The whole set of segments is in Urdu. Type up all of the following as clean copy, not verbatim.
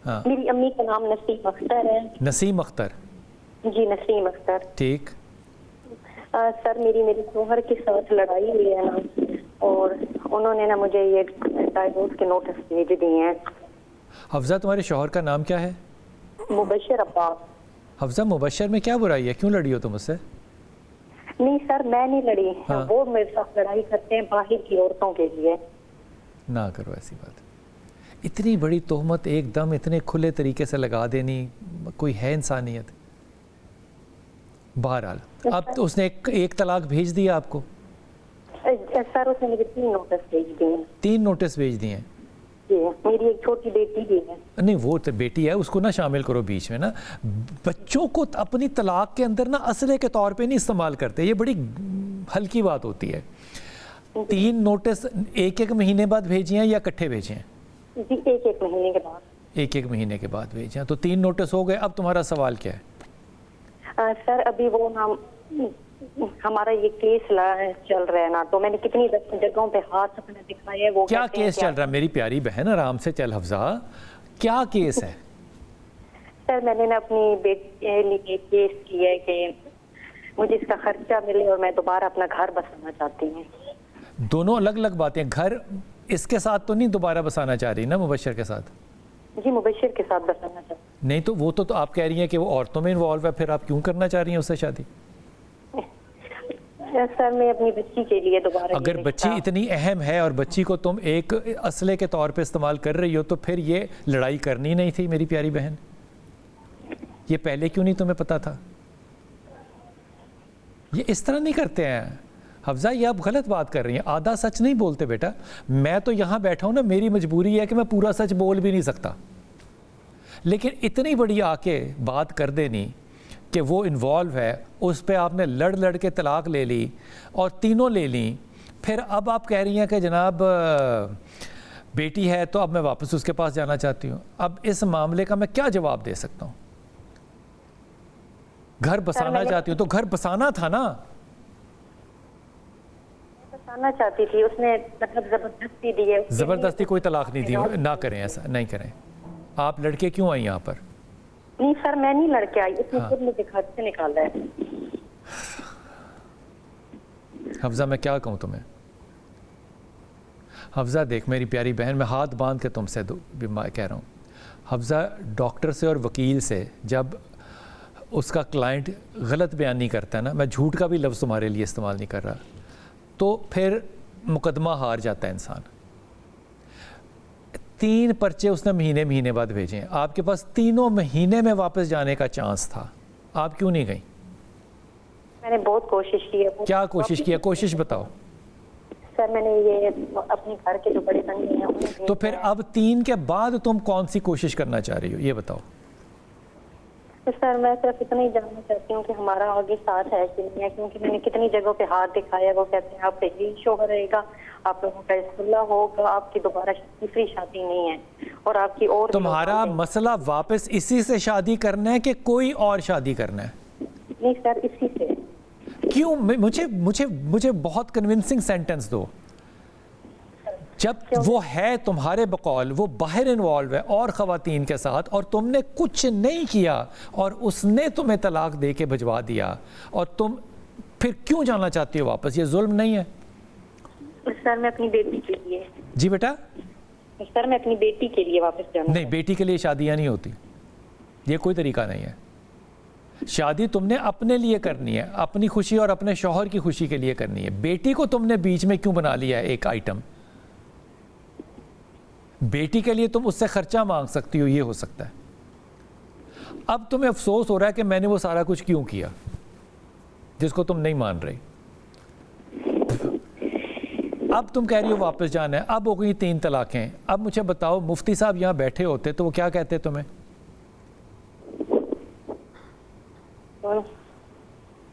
ہاں میری امی کا نام نسیم اختر ہے. نسیم اختر. جی نسیم اختر. ٹھیک. سر میرے شوہر کے ساتھ لڑائی ہوئی ہے نا, اور انہوں نے نا مجھے یہ ڈائیورس کے نوٹس بھیج دیے ہیں. حفظہ تمہارے شوہر کا نام کیا ہے؟ مبشر عباس. حفظہ مبشر میں کیا برائی ہے؟ کیوں لڑی ہو تم اس سے؟ نہیں سر میں نہیں لڑی, ہاں. وہ میرے ساتھ لڑائی کرتے ہیں باہر کی عورتوں کے لیے. نہ کرو ایسی بات. اتنی بڑی تہمت ایک دم اتنے کھلے طریقے سے لگا دینی, کوئی ہے انسانیت؟ بہرحال اب تو اس نے ایک طلاق بھیج دیا آپ کو؟ سر اس نے مجھے 3 نوٹس بھیج دیے. 3 نوٹس بھیج دیے ہیں؟ جی میری ایک چھوٹی بیٹی بھی ہے. نہیں وہ تو بیٹی ہے, اس کو نہ شامل کرو بیچ میں نا. بچوں کو اپنی طلاق کے اندر نا اسلحے کے طور پہ نہیں استعمال کرتے, یہ بڑی ہلکی بات ہوتی ہے. 3 نوٹس ایک مہینے بعد بھیجے ہیں یا اکٹھے بھیجے ہیں؟ جی ایک مہینے کے بعد. ایک مہینے کے بعد بھیجے ہیں, تو 3 نوٹس ہو گئے. اب تمہارا سوال کیا ہے؟ سر ابھی وہ ہمارا یہ کیس چل رہا ہے نا, تو میں نے کتنی جگہوں پہ ہاتھ اپنے دکھائے. وہ کیا کیس چل رہا ہے میری پیاری بہن؟ آرام سے چل حفظہ, کیا کیس ہے؟ سر میں نے نا اپنی بیٹی کے لیے کیس کیا ہے کہ مجھے اس کا خرچہ ملے اور میں دوبارہ اپنا گھر بسانا چاہتی ہوں. دونوں الگ الگ باتیں. گھر اس کے ساتھ تو نہیں دوبارہ بسانا چاہ رہی نا, مبشر کے ساتھ؟ جی مبشر کے ساتھ بسانا چاہتی ہوں. نہیں تو وہ تو آپ کہہ رہی ہیں کہ وہ عورتوں میں انوالو ہے, پھر آپ کیوں کرنا چاہ رہی ہیں اس سے شادی؟ سر میں اپنی بچی کے لیے دوبارہ, اگر بچی اتنی اہم ہے اور بچی کو تم ایک اسلحے کے طور پہ استعمال کر رہی ہو, تو پھر یہ لڑائی کرنی نہیں تھی میری پیاری بہن. یہ پہلے کیوں نہیں تمہیں پتا تھا؟ یہ اس طرح نہیں کرتے ہیں حفظہ, یہ آپ غلط بات کر رہی ہیں. آدھا سچ نہیں بولتے بیٹا. میں تو یہاں بیٹھا ہوں نا, میری مجبوری ہے کہ میں پورا سچ بول بھی نہیں سکتا, لیکن اتنی بڑی آ کے بات کر دینی کہ وہ انوالو ہے, اس پہ آپ نے لڑ کے طلاق لے لی اور تینوں لے لیں. پھر اب آپ کہہ رہی ہیں کہ جناب بیٹی ہے تو اب میں واپس اس کے پاس جانا چاہتی ہوں. اب اس معاملے کا میں کیا جواب دے سکتا ہوں؟ گھر بسانا چاہتی ہوں تو گھر بسانا تھا نا. بسانا چاہتی تھی, اس نے مطلب زبردستی دی ہے. زبردستی کوئی طلاق نہیں دی. نہ کریں ایسا, نہیں کریں. آپ لڑکے کیوں آئی یہاں پر؟ نہیں سر میں نہیں لڑکے آئی, اس نے خود مجھے گھر سے نکالا ہے. حفظہ میں کیا کہوں تمہیں؟ حفظہ دیکھ میری پیاری بہن, میں ہاتھ باندھ کے تم سے کہہ رہا ہوں, حفظہ ڈاکٹر سے اور وکیل سے جب اس کا کلائنٹ غلط بیانی کرتا ہے نا, میں جھوٹ کا بھی لفظ تمہارے لیے استعمال نہیں کر رہا, تو پھر مقدمہ ہار جاتا ہے انسان. 3 پرچے اس نے مہینے بعد بھیجے ہیں. آپ کے پاس تینوں مہینے میں واپس جانے کا چانس تھا, آپ کیوں نہیں گئیں؟ میں نے بہت کوشش کی ہے. کیا کوشش کیا؟ کوشش بتاؤ. سر میں نے یہ اپنے گھر کے جو بڑے بندے ہیں تو پھر اب 3 کے بعد تم کون سی کوشش کرنا چاہ رہی ہو یہ بتاؤ. سر میں صرف اتنا ہی جاننا چاہتی ہوں کہ ہمارا آگے ساتھ ہے کہ نہیں ہے, کیونکہ میں نے کتنی جگہوں پہ ہاتھ دکھایا. وہ کہتے ہیں آپ کا یہی شوہر رہے گا, آپ لوگوں کا اصلاح ہوگا, آپ کی دوبارہ دوسری شادی نہیں ہے, اور آپ کی اور تمہارا مسئلہ واپس اسی سے شادی کرنا ہے کہ کوئی اور شادی کرنا ہے؟ نہیں سر اسی سے. کیوں؟ مجھے بہت کنونسنگ سینٹنس دو. جب وہ ہے تمہارے بقول وہ باہر انوالو ہے اور خواتین کے ساتھ, اور تم نے کچھ نہیں کیا اور اس نے تمہیں طلاق دے کے بھجوا دیا, اور تم پھر کیوں جانا چاہتی ہو واپس؟ یہ ظلم نہیں ہے؟ سر میں اپنی بیٹی کے لیے. جی بیٹا؟ سر میں اپنی بیٹی کے لیے واپس جانا. نہیں, بیٹی کے لیے شادیاں نہیں ہوتی, یہ کوئی طریقہ نہیں ہے. شادی تم نے اپنے لیے کرنی ہے, اپنی خوشی اور اپنے شوہر کی خوشی کے لیے کرنی ہے. بیٹی کو تم نے بیچ میں کیوں بنا لیا ہے ایک آئٹم؟ بیٹی کے لیے تم اس سے خرچہ مانگ سکتی ہو, یہ ہو سکتا ہے. اب تمہیں افسوس ہو رہا ہے کہ میں نے وہ سارا کچھ کیوں کیا جس کو تم نہیں مان رہی. اب تم کہہ رہی ہو واپس جانا ہے, اب ہو گئی 3 طلاقیں. اب مجھے بتاؤ, مفتی صاحب یہاں بیٹھے ہوتے تو وہ کیا کہتے تمہیں؟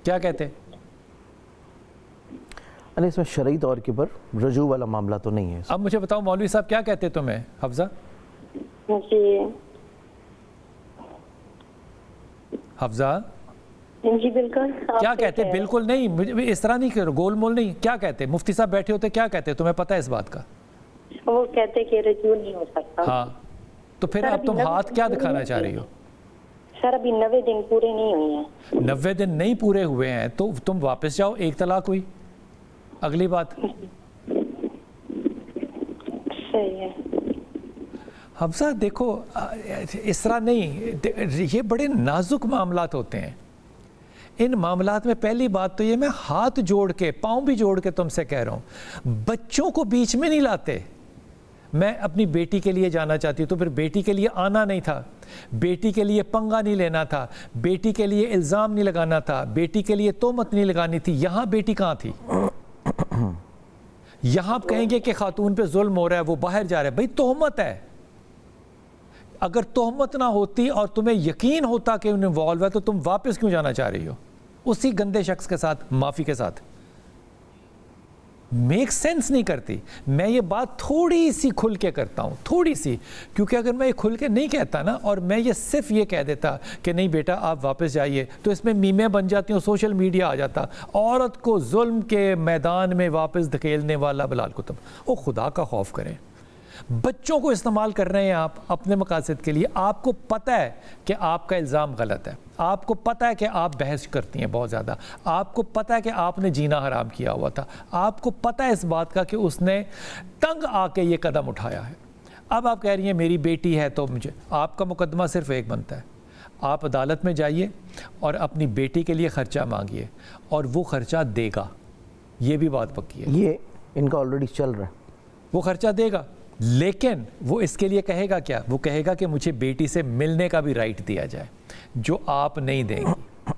کیا کہتے؟ اس میں شرعی طور کے پر رجوع والا معاملہ تو نہیں ہے. اب مجھے بتاؤ مولوی صاحب کیا کہتے تمہیں؟ حفظہ جی حفظہ جی بالکل. کیا کہتے؟ بالکل نہیں, اس طرح نہیں کرو, گول مول نہیں. کیا کہتے؟ مفتی صاحب بیٹھے ہوتے کیا کہتے؟ تمہیں پتہ ہے اس بات کا؟ وہ کہتے کہ رجوع نہیں ہو سکتا. ہاں تو پھر اب تم ہاتھ کیا دکھانا چاہ رہی ہو؟ سر ابھی 90 دن پورے نہیں ہوئے ہیں. 90 دن نہیں پورے ہوئے ہیں تو تم واپس جاؤ, ایک طلاق ہوئی, اگلی بات. صحیح ہے. حفصہ دیکھو اس طرح نہیں, یہ بڑے نازک معاملات ہوتے ہیں. ان معاملات میں پہلی بات تو یہ میں ہاتھ جوڑ کے پاؤں بھی جوڑ کے تم سے کہہ رہا ہوں, بچوں کو بیچ میں نہیں لاتے. میں اپنی بیٹی کے لیے جانا چاہتی ہوں تو پھر بیٹی کے لیے آنا نہیں تھا, بیٹی کے لیے پنگا نہیں لینا تھا, بیٹی کے لیے الزام نہیں لگانا تھا, بیٹی کے لیے تہمت نہیں لگانی تھی. یہاں بیٹی کہاں تھی؟ یہاں آپ کہیں گے کہ خاتون پہ ظلم ہو رہا ہے, وہ باہر جا رہا ہے. بھئی تہمت ہے. اگر تہمت نہ ہوتی اور تمہیں یقین ہوتا کہ انہیں انوالو ہے تو تم واپس کیوں جانا چاہ رہی ہو اسی گندے شخص کے ساتھ, معافی کے ساتھ؟ میک سینس نہیں کرتی. میں یہ بات تھوڑی سی کھل کے کرتا ہوں, تھوڑی سی, کیونکہ اگر میں یہ کھل کے نہیں کہتا نا اور میں یہ صرف یہ کہہ دیتا کہ نہیں بیٹا آپ واپس جائیے, تو اس میں میمیں بن جاتی ہوں, سوشل میڈیا آ جاتا, عورت کو ظلم کے میدان میں واپس دھکیلنے والا بلال کتب. او خدا کا خوف کریں. بچوں کو استعمال کر رہے ہیں آپ اپنے مقاصد کے لیے. آپ کو پتہ ہے کہ آپ کا الزام غلط ہے, آپ کو پتہ ہے کہ آپ بحث کرتی ہیں بہت زیادہ, آپ کو پتہ ہے کہ آپ نے جینا حرام کیا ہوا تھا, آپ کو پتہ ہے اس بات کا کہ اس نے تنگ آ کے یہ قدم اٹھایا ہے. اب آپ کہہ رہی ہیں میری بیٹی ہے تو مجھے, آپ کا مقدمہ صرف ایک بنتا ہے, آپ عدالت میں جائیے اور اپنی بیٹی کے لیے خرچہ مانگیے اور وہ خرچہ دے گا. یہ بھی بات پکی ہے, یہ ان کا آلریڈی چل رہا ہے, وہ خرچہ دے گا. لیکن وہ اس کے لیے کہے گا کیا؟ وہ کہے گا کہ مجھے بیٹی سے ملنے کا بھی رائٹ دیا جائے, جو آپ نہیں دیں گی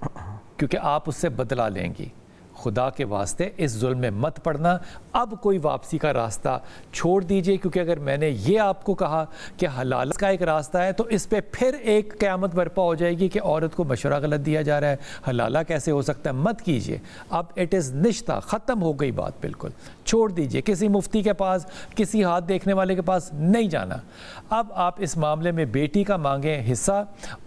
کیونکہ آپ اس سے بدلہ لیں گی. خدا کے واسطے اس ظلم میں مت پڑنا. اب کوئی واپسی کا راستہ چھوڑ دیجئے, کیونکہ اگر میں نے یہ آپ کو کہا کہ حلال کا ایک راستہ ہے تو اس پہ پھر ایک قیامت برپا ہو جائے گی کہ عورت کو مشورہ غلط دیا جا رہا ہے, حلالہ کیسے ہو سکتا ہے. مت کیجئے. اب اٹ از نشتہ, ختم ہو گئی بات, بالکل چھوڑ دیجئے. کسی مفتی کے پاس, کسی ہاتھ دیکھنے والے کے پاس نہیں جانا. اب آپ اس معاملے میں بیٹی کا مانگیں حصہ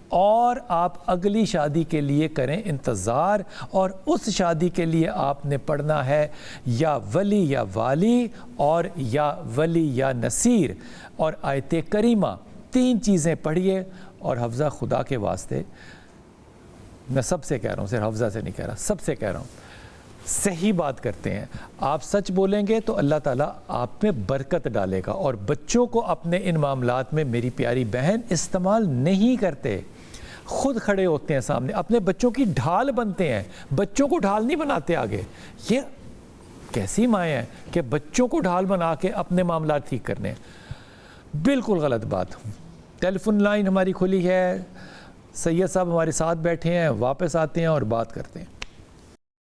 اور آپ اگلی شادی کے لیے کریں انتظار, اور اس شادی کے لیے آپ نے پڑھنا ہے یا ولی یا والی اور یا ولی یا نصیر اور آیت کریمہ, 3 چیزیں پڑھیے. اور حفظہ خدا کے واسطے میں سب سے کہہ رہا ہوں, صرف حفظہ سے نہیں کہہ رہا, سب سے کہہ رہا ہوں, صحیح بات کرتے ہیں. آپ سچ بولیں گے تو اللہ تعالیٰ آپ میں برکت ڈالے گا. اور بچوں کو اپنے ان معاملات میں میری پیاری بہن استعمال نہیں کرتے, خود کھڑے ہوتے ہیں سامنے, اپنے بچوں کی ڈھال بنتے ہیں, بچوں کو ڈھال نہیں بناتے آگے. یہ کیسی مائیں ہیں کہ بچوں کو ڈھال بنا کے اپنے معاملات ٹھیک کرنے, بالکل غلط بات. ٹیلی فون لائن ہماری کھلی ہے, سید صاحب ہمارے ساتھ بیٹھے ہیں, واپس آتے ہیں اور بات کرتے ہیں.